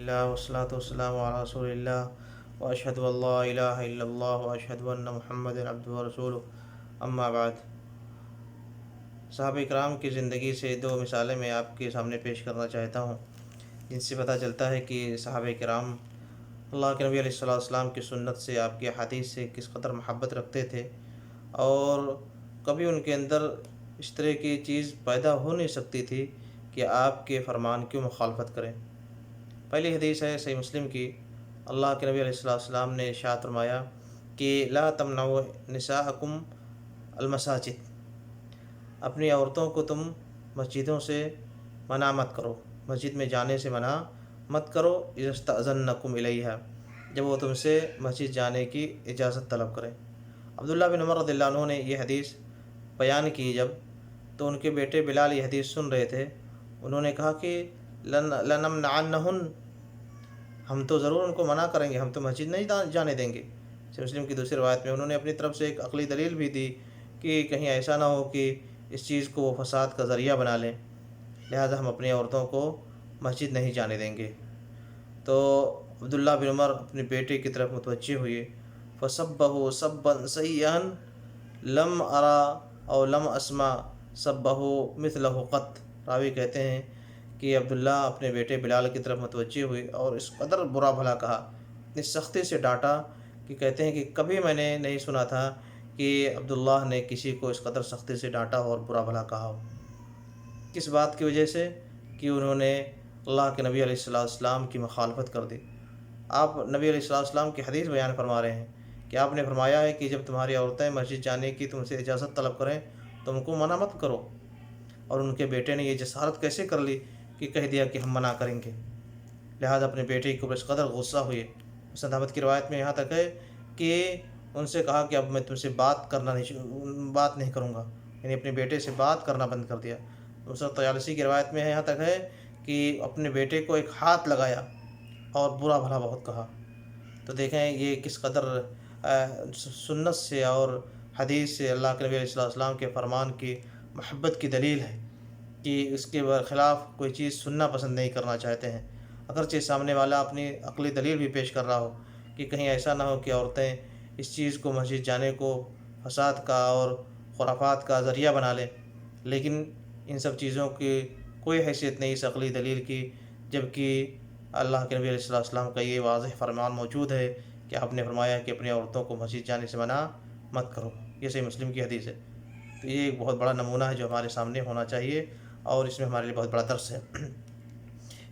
للہ والصلاة والسلام علی رسول اللہ واشہد ان لا الہ الا اللہ واشہد ان محمد عبدہ ورسولہ اما بعد۔ صحابہ کرام کی زندگی سے دو مثالیں میں آپ کے سامنے پیش کرنا چاہتا ہوں، جن سے پتہ چلتا ہے کہ صحابہ کرام اللہ کے نبی علیہ السلام کی سنت سے، آپ کی حدیث سے کس قدر محبت رکھتے تھے، اور کبھی ان کے اندر اس طرح کی چیز پیدا ہو نہیں سکتی تھی کہ آپ کے فرمان کی مخالفت کریں۔ پہلی حدیث ہے صحیح مسلم کی، اللہ کے نبی علیہ السلام نے ارشاد فرمایا کہ لا تمنعوا نساءکم المساجد، اپنی عورتوں کو تم مسجدوں سے منع مت کرو، مسجد میں جانے سے منع مت کرو، اذا استأذنکم الیہا، جب وہ تم سے مسجد جانے کی اجازت طلب کریں۔ عبداللہ بن عمر رضی اللہ عنہ نے یہ حدیث بیان کی جب، تو ان کے بیٹے بلال یہ حدیث سن رہے تھے، انہوں نے کہا کہ لنمنعنہن، ہم تو ضرور ان کو منع کریں گے، ہم تو مسجد نہیں جانے دیں گے۔ صحیح مسلم کی دوسری روایت میں انہوں نے اپنی طرف سے ایک عقلی دلیل بھی دی کہ کہیں ایسا نہ ہو کہ اس چیز کو وہ فساد کا ذریعہ بنا لیں، لہذا ہم اپنی عورتوں کو مسجد نہیں جانے دیں گے۔ تو عبداللہ بن عمر اپنے بیٹے کی طرف متوجہ ہوئے، فصبہ صبا سیئا لم ارا او لم اسمع صبہ مثلہ قط۔ راوی کہتے ہیں کہ عبداللہ اپنے بیٹے بلال کی طرف متوجہ ہوئے اور اس قدر برا بھلا کہا، اتنی سختی سے ڈانٹا کہ کہتے ہیں کہ کبھی میں نے نہیں سنا تھا کہ عبداللہ نے کسی کو اس قدر سختی سے ڈانٹا اور برا بھلا کہا ہو۔ کس بات کی وجہ سے؟ کہ انہوں نے اللہ کے نبی علیہ السلام کی مخالفت کر دی۔ آپ نبی علیہ السلام کی حدیث بیان فرما رہے ہیں کہ آپ نے فرمایا ہے کہ جب تمہاری عورتیں مسجد جانے کی تم سے اجازت طلب کریں تو ان کو منع مت کرو، اور ان کے بیٹے نے یہ جسارت کیسے کر لی کہ کہہ دیا کہ ہم منع کریں گے، لہذا اپنے بیٹے کے اوپر اس قدر غصہ ہوئے۔ مسند احمد کی روایت میں یہاں تک ہے کہ ان سے کہا کہ اب میں تم سے بات نہیں کروں گا، یعنی اپنے بیٹے سے بات کرنا بند کر دیا۔ مسند طیالسی کی روایت میں یہاں تک ہے کہ اپنے بیٹے کو ایک ہاتھ لگایا اور برا بھلا بہت کہا۔ تو دیکھیں یہ کس قدر سنت سے اور حدیث سے، اللہ کے نبی علیہ السلام کے فرمان کی محبت کی دلیل ہے کہ اس کے برخلاف کوئی چیز سننا پسند نہیں کرنا چاہتے ہیں، اگرچہ سامنے والا اپنی عقلی دلیل بھی پیش کر رہا ہو کہ کہیں ایسا نہ ہو کہ عورتیں اس چیز کو مسجد جانے کو فساد کا اور خرافات کا ذریعہ بنا لیں، لیکن ان سب چیزوں کی کوئی حیثیت نہیں اس عقلی دلیل کی، جبکہ اللہ کے نبی علیہ السلام کا یہ واضح فرمان موجود ہے کہ آپ نے فرمایا کہ اپنی عورتوں کو مسجد جانے سے منع مت کرو۔ یہ صحیح مسلم کی حدیث ہے۔ تو یہ ایک بہت بڑا نمونہ ہے جو ہمارے سامنے ہونا چاہیے، اور اس میں ہمارے لیے بہت بڑا درس ہے۔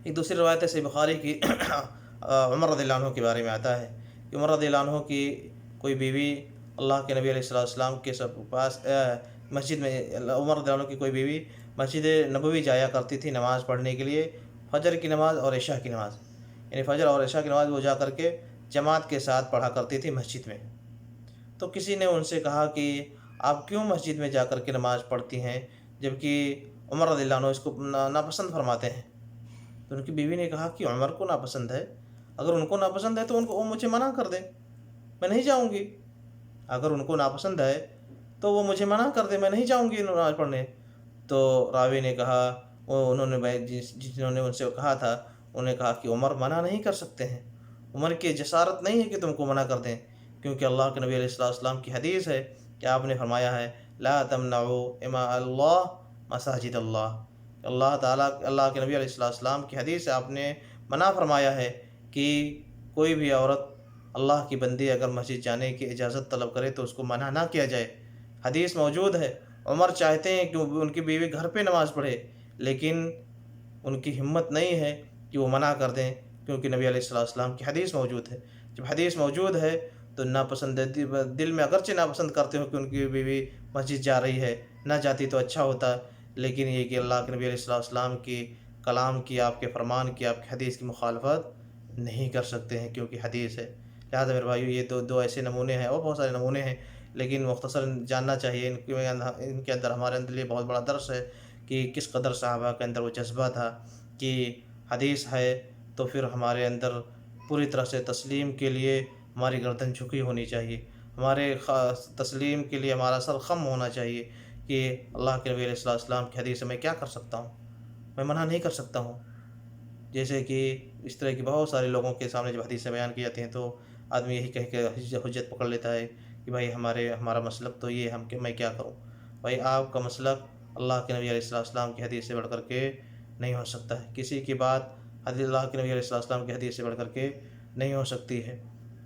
ایک دوسری روایت ہے صحیح بخاری کی، عمر رضی اللہ عنہ کے بارے میں آتا ہے کہ عمر رضی اللہ عنہ کی کوئی بیوی اللہ کے نبی علیہ السلام کے پاس مسجد میں، عمر رضی اللہ عنہ کی کوئی بیوی مسجد نبوی جایا کرتی تھی نماز پڑھنے کے لیے، فجر کی نماز اور عشاء کی نماز، یعنی فجر اور عشاء کی نماز وہ جا کر کے جماعت کے ساتھ پڑھا کرتی تھی مسجد میں۔ تو کسی نے ان سے کہا کہ آپ کیوں مسجد میں جا کر کے نماز پڑھتی ہیں جبکہ عمر رضی اللہ عنہ اس کو ناپسند فرماتے ہیں؟ تو ان کی بیوی نے کہا کہ عمر کو ناپسند ہے، اگر ان کو ناپسند ہے تو وہ مجھے منع کر دیں، میں نہیں جاؤں گی۔ اگر ان کو ناپسند ہے تو وہ مجھے منع کر دیں، میں نہیں جاؤں گی نماز پڑھنے۔ تو راوی نے کہا، انہوں نے جنہوں نے ان سے کہا تھا انہوں نے کہا کہ عمر منع نہیں کر سکتے ہیں، عمر کی جسارت نہیں ہے کہ تم کو منع کر دیں، کیونکہ اللہ کے نبی علیہ السلام کی حدیث ہے کہ آپ نے فرمایا ہے لا تمنعوا اماء اللہ مساجد اللہ۔ اللہ تعالیٰ، اللہ کے نبی علیہ السلام کی حدیث سے آپ نے منع فرمایا ہے کہ کوئی بھی عورت اللہ کی بندی اگر مسجد جانے کی اجازت طلب کرے تو اس کو منع نہ کیا جائے۔ حدیث موجود ہے، عمر چاہتے ہیں کہ ان کی بیوی گھر پہ نماز پڑھے، لیکن ان کی ہمت نہیں ہے کہ وہ منع کر دیں، کیونکہ نبی علیہ السلام کی حدیث موجود ہے۔ جب حدیث موجود ہے تو ناپسند دل میں اگرچہ ناپسند کرتے ہو کہ ان کی بیوی مسجد جا رہی ہے، نہ جاتی تو اچھا ہوتا، لیکن یہ کہ اللہ کے نبی علیہ السلام کی کلام کی، آپ کے فرمان کی، آپ کی حدیث کی مخالفت نہیں کر سکتے ہیں، کیونکہ حدیث ہے۔ لہٰذا میرے بھائیو یہ دو ایسے نمونے ہیں، اور بہت سارے نمونے ہیں، لیکن مختصر جاننا چاہیے ان کے اندر ہمارے اندر یہ بہت بڑا درس ہے کہ کس قدر صحابہ کے اندر وہ جذبہ تھا کہ حدیث ہے تو پھر ہمارے اندر پوری طرح سے تسلیم کے لیے ہماری گردن جھکی ہونی چاہیے، ہمارے تسلیم کے لیے ہمارا سر خم ہونا چاہیے کہ اللہ کے نبی علیہ السلام کی حدیث سے میں کیا کر سکتا ہوں، میں منع نہیں کر سکتا ہوں۔ جیسے کہ اس طرح کی بہت سارے لوگوں کے سامنے جب حدیثیں بیان کی جاتی ہیں تو آدمی یہی کہہ کے حجت پکڑ لیتا ہے کہ بھائی ہمارا مسلک تو یہ ہم کہ میں کیا کروں. بھائی آپ کا مسلک اللہ کے نبی علیہ السلام کی حدیث سے بڑھ کر کے نہیں ہو سکتا ہے. کسی کی بات اللہ کے نبی علیہ السلام کی حدیث سے بڑھ کر کے نہیں ہو سکتی ہے.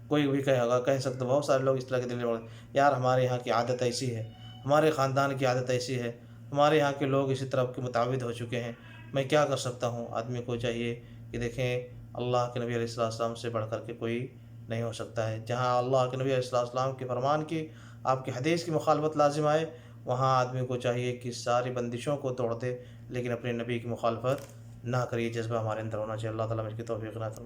کوئی بھی کہہ سکتا. بہت سارے لوگ اس طرح کے دل میں یار ہمارے یہاں کی عادت ایسی ہے، ہمارے خاندان کی عادت ایسی ہے، ہمارے یہاں کے لوگ اسی طرح کے متعود ہو چکے ہیں، میں کیا کر سکتا ہوں. آدمی کو چاہیے کہ دیکھیں اللہ کے نبی علیہ السلام سے بڑھ کر کے کوئی نہیں ہو سکتا ہے. جہاں اللہ کے نبی علیہ السلام کے فرمان کی آپ کی حدیث کی مخالفت لازم آئے وہاں آدمی کو چاہیے کہ ساری بندشوں کو توڑ دے لیکن اپنے نبی کی مخالفت نہ کریے. جذبہ ہمارے اندر ہونا چاہیے. اللہ تعالیٰ اس کی توفیق عطا فرمائے.